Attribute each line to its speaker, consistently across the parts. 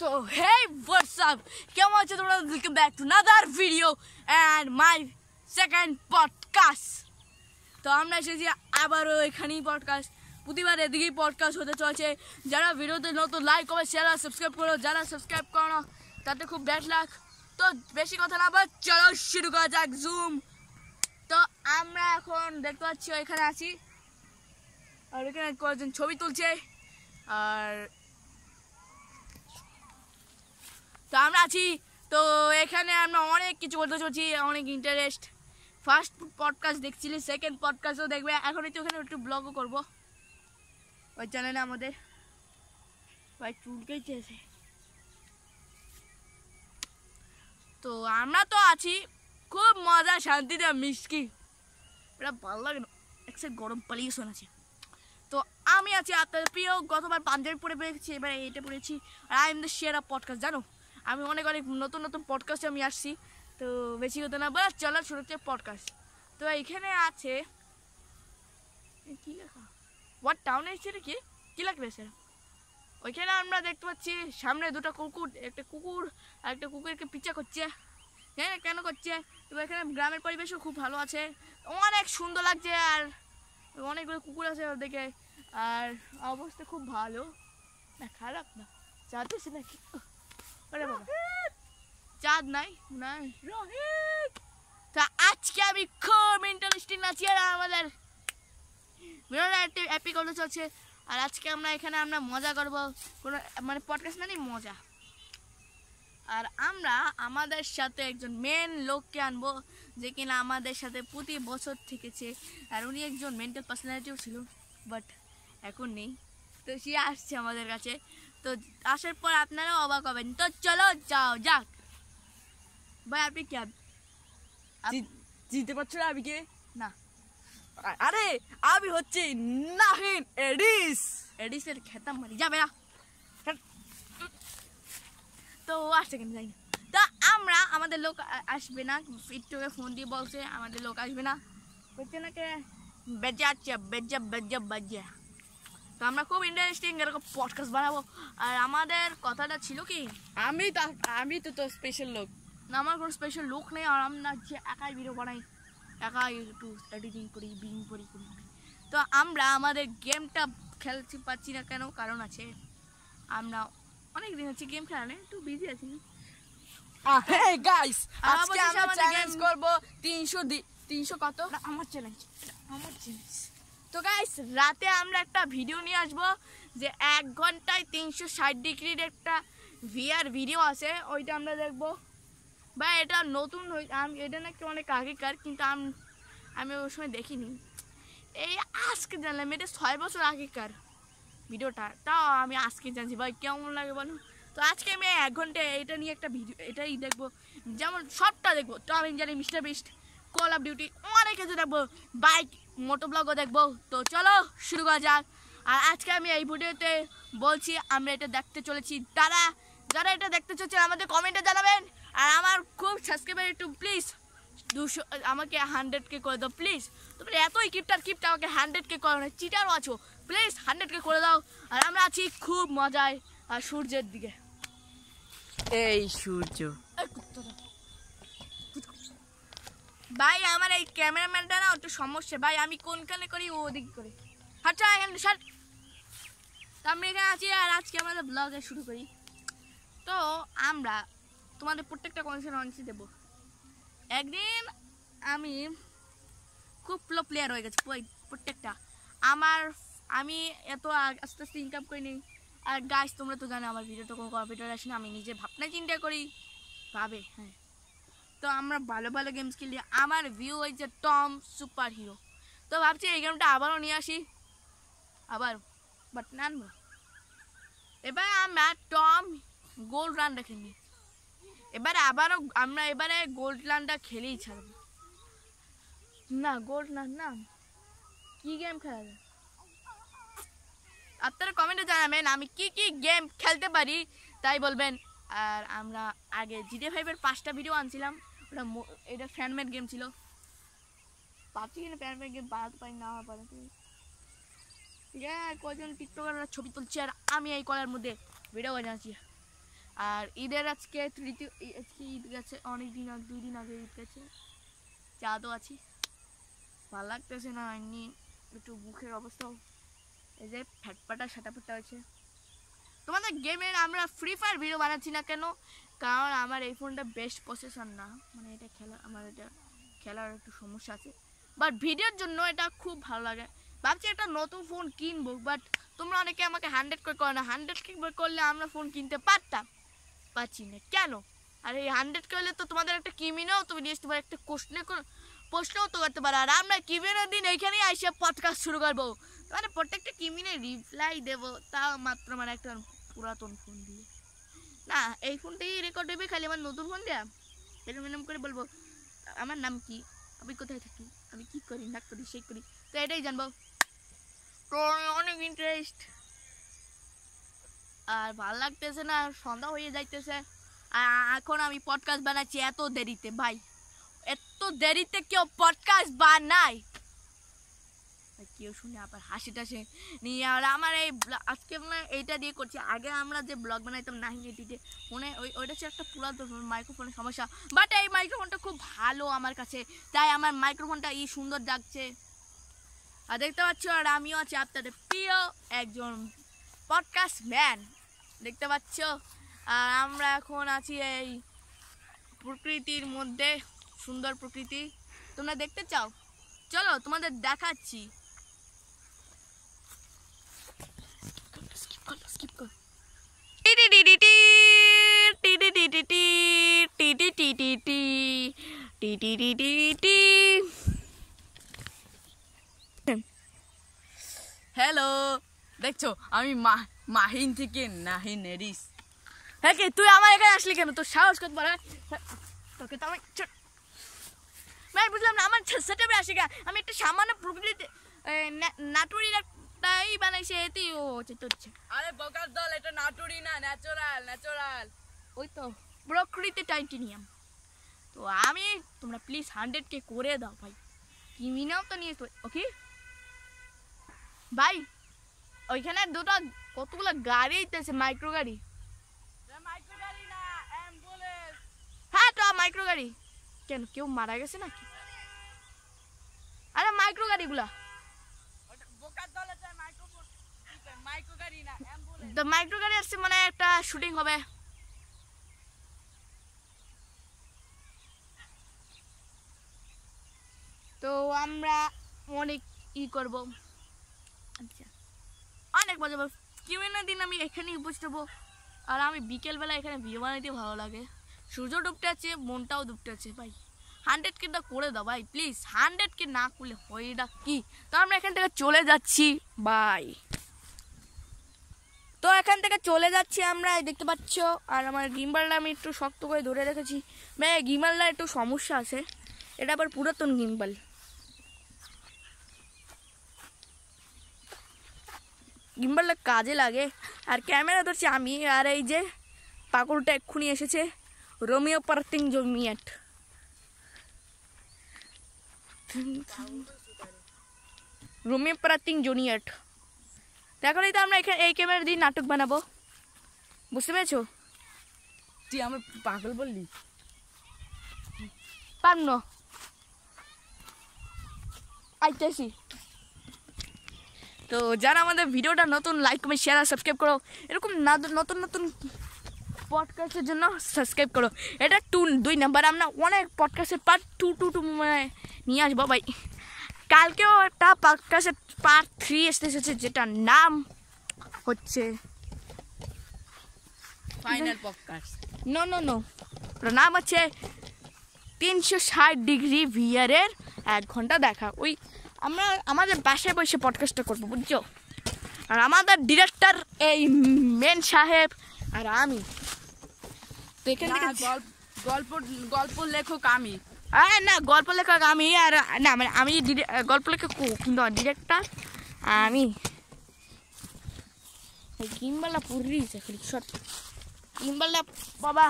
Speaker 1: So hey, what's up? কেমন আছো তোমরা? Welcome back to another video and my second podcast. তো আমরা এসেছি আবারও এখানেই পডকাস্ট, প্রতিবার এদিকেই পডকাস্ট হতে চলছে। যারা ভিডিওতে নতুন লাইক কমেন্ট শেয়ার আর সাবস্ক্রাইব করো, যারা সাবস্ক্রাইব করো না তাতে খুব ব্যাড লাক। তো বেশি কথা না বলে চলো শুরু করা যাক। জুম। তো আমরা এখন দেখতে পাচ্ছি এখানে আছি, আর এখানে কয়েকজন ছবি তুলছে। আর তো আমরা আছি, তো এখানে আমরা অনেক কিছু করতে চলছি, অনেক ইন্টারেস্ট। ফার্স্ট পডকাস্ট দেখছিলি, সেকেন্ড পডকাস্টও দেখবে। এখন তো ওখানে একটু ব্লগও করবো ওই চ্যানেলে আমাদের। ভাই চুলকেই চেয়েছে। তো আমরা তো আছি খুব মজা শান্তিতে মিষ্টি, এটা ভালো লাগে না। একসাথে গরম পালিয়ে শোনাচ্ছে। তো আমি আছি আপনাদের প্রিয়, গতবার পাঞ্জাবি পরে পেরেছি, এবার এটা পড়েছি। আর আই এম দ্য সেরা পডকাস্ট। জানো আমি অনেক নতুন নতুন পডকাস্টে আমি আসছি। তো বেশি কথা না বলে চলো শুরু হচ্ছে পডকাস্ট। তো এখানে আছে কি লেখা, হোয়াট টাউন এসেছে কি কী লাগবে স্যার। ওইখানে আমরা দেখতে পাচ্ছি সামনে দুটো কুকুর, একটা কুকুর আর একটা কুকুরকে পিছা করছে। হ্যাঁ কেন করছে? তো এখানে গ্রামের পরিবেশও খুব ভালো আছে, অনেক সুন্দর লাগছে। আর অনেকগুলো কুকুর আছে দেখে, আর অবস্থা খুব ভালো না, খারাপ না। চাঁদেছে নাকি? আরে বাবা চাঁদ নাই নাই। তা আজকে আমি খুব ইন্টারেস্টিং আছি, আর আমাদের এপিক হতে চলছে। আর আজকে আমরা এখানে মজা করবো, কোনো মানে পডকাস্ট মানে মজা। আর আমরা আমাদের সাথে একজন মেন লোককে আনবো, যে কিনা আমাদের সাথে প্রতি বছর থেকেছে। আর উনি একজন মেন্টাল পার্সোনালিটিও ছিল, বাট এখন নেই। তো সে আসছে আমাদের কাছে। তো আসার পর আপনারাও অবাক হবেন। তো চলো যাও যাক। ভাই আপনি কে চিনতে পারছো না? আমি কে? না, আরে আমি হচ্ছে নাহিন এডিসের খেতাম মারি যাবে না। তো আসছে কেন যাই না। তা আমরা আমাদের লোক আসবে না, একটুকে ফোন দিয়ে বলছে আমাদের লোক আসবে না, বলছে না কে বেজাচ্ছে বেজা। তো আমরা খুব ইন্টারেস্টিং এরকম পডকাস্ট বানাবো। আর আমাদের কথাটা ছিল কি, আমি তো স্পেশাল লোক না, আমার কোনো স্পেশাল লোক নেই। আর আমরা যে একাই ভিডিও বানাই, একাই একটু এডিটিং করি, বিং করি। তো আমরা আমাদের গেমটা খেলতে পারছি না কেন, কারণ আছে আমরা অনেক দিন হচ্ছে গেম খেলা নেই, একটু বিজি আছি।
Speaker 2: Hey guys, আজকে আমরা চ্যালেঞ্জ করব 300 কত
Speaker 1: না আমার চ্যালেঞ্জ। তো গাইস রাতে আমরা একটা ভিডিও নিয়ে আসবো, যে 1 ঘন্টায় 360 ডিগ্রির একটা ভিআর ভিডিও আছে, ওইটা আমরা দেখবো। বা এটা নতুন, এটা নাকি অনেক আগেকার, কিন্তু আমি ওই সময় দেখিনি। এই আজকে জানলাম, এটা 6 বছর আগেকার ভিডিওটা, তাও আমি আজকে জানছি। ভাই কেমন লাগে বলো? তো আজকে আমি 1 ঘন্টা এটা নিয়ে একটা ভিডিও এটাই দেখবো, যেমন সবটা দেখবো। Tom and Jerry, Mister Beast, Call of Duty, অনেক কিছু দেখবো, বাইক মোটো ব্লগও দেখবো। তো চলো শুরু করা যাক। আর আজকে আমি এই ভিডিওতে বলছি আমরা এটা দেখতে চলেছি। যারা এটা দেখতে চলছে আমাদের কমেন্টে জানাবেন। আর আমার খুব সাবস্ক্রাইবার একটু প্লিজ 200 আমাকে 100K করে দাও প্লিজ। তোমরা এতই কিপটা আমাকে 100K করো না, চিটারও আছো, প্লিজ 100K করে দাও। আর আমরা আছি খুব মজায় আর সূর্যের দিকে।
Speaker 2: এই সূর্য
Speaker 1: ভাই আমার এই ক্যামেরাম্যানটা না একটু সমস্যা ভাই, আমি কোনখানে করি ও ওদিক করে। আচ্ছা এখানে স্যার, তো আমরা এখানে আছি। আর আজকে আমাদের ব্লগে শুরু করি। তো আমরা তোমাদের প্রত্যেকটা কনসেন্ট দেবো। একদিন আমি খুব প্লো প্লেয়ার হয়ে গেছি প্রত্যেকটা। আমি এত আস্তে আস্তে ইনকাম করিনি। আর গাইস তোমরা তো জানো আমার ভিডিওটা কোনো কম্পিউটার আসে না, আমি নিজে ভাবনা চিন্তা করি হ্যাঁ। তো আমরা ভালো ভালো গেমস খেলি। আমার ভিউ হয়েছে টম সুপার হিরো। তো ভাবছি এই গেমটা আবারও নিয়ে আসি, বাট না আনবো। এবার আমরা টম গোল্ড রান খেলি। এবারে গোল্ড রানটা খেলেই ছাড়বো না। গোল্ড রান না কি গেম খেলা যায় আপনারা কমেন্টে জানাবেন আমি কি গেম খেলতে পারি, তাই বলবেন। আর আমরা আগে GTA 5-এর 5টা ভিডিও আনছিলাম, এটা ফ্যানমেড গেম ছিল। ভাবছি কিনা ফ্যানমেড গেম বানাতে পারি না পারে। ঠিক আছে, কজন টিকটকাররা ছবি তুলছে আর আমি এই কলার মধ্যে ভিডিও বানাচ্ছি। আর ঈদের আজকে তৃতীয় আজকে ঈদ গেছে অনেক দিন আগে, 2 দিন আগে ঈদ গেছে। চাঁদও আছি, ভালো লাগতেছে না, এমনি একটু মুখের অবস্থাও এই যে ফ্যাটপাটা সাটাপাটা হয়েছে। তোমাদের গেমের আমরা ফ্রি ফায়ার ভিডিও বানাচ্ছি না কেন, কারণ আমার এই ফোনটা বেস্ট প্রসেসর না, মানে এটা আমার এটা খেলার একটু সমস্যা আছে, বাট ভিডিওর জন্য এটা খুব ভালো লাগে। ভাবছি একটা নতুন ফোন কিনবো, বাট তোমরা অনেকে আমাকে 100 করে করো না, 100 করলে আমরা ফোন কিনতে পারছি না কেন? আর এই 100 করলে তো তোমাদের একটা কিমিনেও তুমি নিয়ে আসতে পারো, একটা প্রশ্নও তো করতে পারো। আর আমরা কিমিনের দিন এইখানেই এসে পডকাস্ট শুরু করবো, মানে প্রত্যেকটা কিমিনে রিপ্লাই দেবো, তাও মাত্র মানে একটা পুরাতন ফোন দিয়ে না, এই ফোনটাই রেকর্ড হবে খালি আমার নতুন ফোন দেয়া। এরকম করে বলবো আমার নাম কি, আমি কোথায় থাকি, আমি কি করি না করি সেই করি, তো এটাই জানবো। তো অনেক ইন্টারেস্ট, আর ভাল লাগতেছে না, সন্ধ্যা হয়ে যাইতেছে। আর এখন আমি পডকাস্ট বানাচ্ছি এত দেরিতে, ভাই এত দেরিতে কেউ পডকাস্ট বানায়? কেউ শুনে আবার হাসি টাসি নিয়ে। আর আমার এই আজকে মানে এইটা দিয়ে করছি, আগে আমরা যে ব্লগ বানাইতাম নাহিনেটিতে ফোনে, ওইটা ছিল একটা পুরাতন মাইক্রোফোনের সমস্যা, বাট এই মাইক্রোফোনটা খুব ভালো আমার কাছে, তাই আমার মাইক্রোফোনটা সুন্দর ডাকছে। আর দেখতে পাচ্ছ, আর আমিও আছি আপনাদের প্রিয় একজন পডকাস্ট ম্যান, দেখতে পাচ্ছ। আর আমরা এখন আছি এই প্রকৃতির মধ্যে, সুন্দর প্রকৃতি, তোমরা দেখতে চাও? চলো তোমাদের দেখাচ্ছি।
Speaker 2: হ্যালো, দেখছো আমি মাহিন থেকে নাহিন এরিস।
Speaker 1: হ্যাঁ কি তুই আমার এখানে আসলি কেন? তোর সাহস কত বড়? তোকে তো আমি বুঝলাম না, আমার সেটআপে আসি গা, আমি একটা সামান্য প্রকৃতি নাটুরির একটাই বানাইছে, এতেই ও হচ্ছে।
Speaker 2: আরে বকার দল, এটা নাটুরি না, ন্যাচারাল।
Speaker 1: ওই তো প্রকৃতি টাইটেনিয়াম। তো আমি তোমরা প্লিজ 100K করে দাও ভাই, কিমিনাও তো নিয়ে ওকে ভাই। ওইখানে দুটো কতগুলো গাড়ি আইতেছে, মাইক্রো গাড়ি। হ্যাঁ তো মাইক্রো গাড়ি কেন, কেউ মারা গেছে নাকি? আরে মাইক্রো গাড়িগুলা, মাইক্রো গাড়ি আসছে, মানে একটা শুটিং হবে। তো আমরা অনেক করব, আচ্ছা অনেক মজা পাবো। কিমিনের দিন আমি এখানেই উপস্থিত হবো, আর আমি বিকেলবেলা এখানে ভিডিও বানাইতে ভালো লাগে, সূর্য ডুবতে আছে, মনটাও ডুবতে আছে ভাই। 100K করে দাও ভাই প্লিজ, 100K না করলে হয়টা কি? তো আমরা এখান থেকে চলে যাচ্ছি বাই। তো এখান থেকে চলে যাচ্ছি আমরা, দেখতে পাচ্ছ। আর আমার গিম্বালটা আমি একটু শক্ত করে ধরে রেখেছি, ভাই গিম্বালটা একটু সমস্যা আছে, এটা আবার পুরাতন গিম্বাল। গিম্বালটা কাজে লাগে, আর ক্যামেরা ধরছি আমি, আর এই যে পাগলটা এক্ষুনি এসেছে, রোমিও পার্টিং জমিয়েট। রোমিও পার্টিং জুনিয়েট। এখনই তো আমরা এখানে এই ক্যামেরা দিয়ে নাটক বানাবো, বুঝতে পেরেছো?
Speaker 2: তুই আমার পাগল বললি?
Speaker 1: পারন আইতেছি। তো যারা আমাদের ভিডিওটা নতুন, লাইক কমেন্ট শেয়ার আর সাবস্ক্রাইব করো, এরকম নতুন পডকাস্টের জন্য সাবস্ক্রাইব করো। এটা 2 নাম্বার, আমরা অনেক পডকাস্টের পার্ট 2 মানে নিয়ে আসবো ভাই। কালকেও একটা পডকাস্টের পার্ট 3 এসেছে, যেটার নাম হচ্ছে
Speaker 2: ফাইনাল পডকাস্ট।
Speaker 1: নো ওটার নাম হচ্ছে 360 ডিগ্রি ভিআরের 1 ঘন্টা দেখা। ওই আমরা আমাদের বাসায় বসে পডকাস্টটা করবো, বুঝছো? আর আমাদের ডিরেক্টর এই মেন সাহেব আর আমি। তো এখান থেকে
Speaker 2: গল্প লেখক আমি।
Speaker 1: না, গল্প লেখক আমি, আর না মানে আমি গল্প লেখক কিন্তু ডিরেক্টর আমি। গিম্বালটা পুরিয়েছে খালি শট, গিম্বালটা বাবা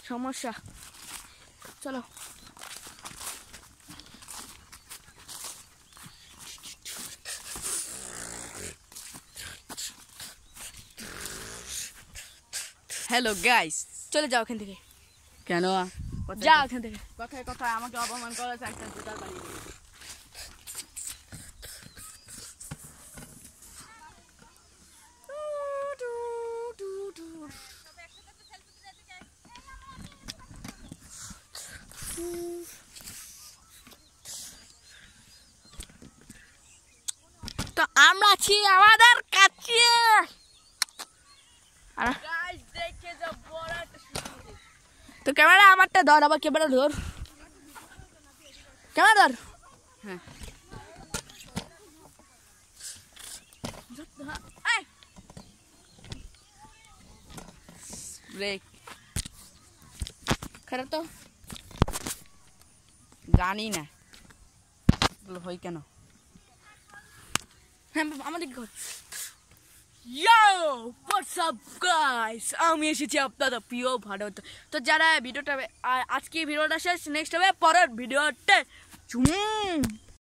Speaker 1: সমস্যা। চলো
Speaker 2: হ্যালো গাইস।
Speaker 1: চলে যাও এখান থেকে,
Speaker 2: কেন
Speaker 1: যাও এখান থেকে।
Speaker 2: কথায় কথায় আমাকে অপমান করেছে, একটা জুতার বাড়ি দিয়ে।
Speaker 1: তো আমরা আছি আমাদের কাছে।
Speaker 2: গাইস দেখে যা বড় একটা সুন্দর।
Speaker 1: তো ক্যামেরা আমারটা ধর, আবার ক্যামেরা ধর, ক্যামেরা ধর।
Speaker 2: হ্যাঁ ব্রেক
Speaker 1: খারাপ তো
Speaker 2: জানি না এগুলো হয় কেন।
Speaker 1: হ্যাঁ আমাদের ঘর। ইয়ো হোয়াটস আপ গাইস, আমি এসেছি আপনাদের প্রিয় ভারত। তো যারা ভিডিওটা আজকে ভিডিওটা শেষ, নেক্সট হবে পরের ভিডিওতে।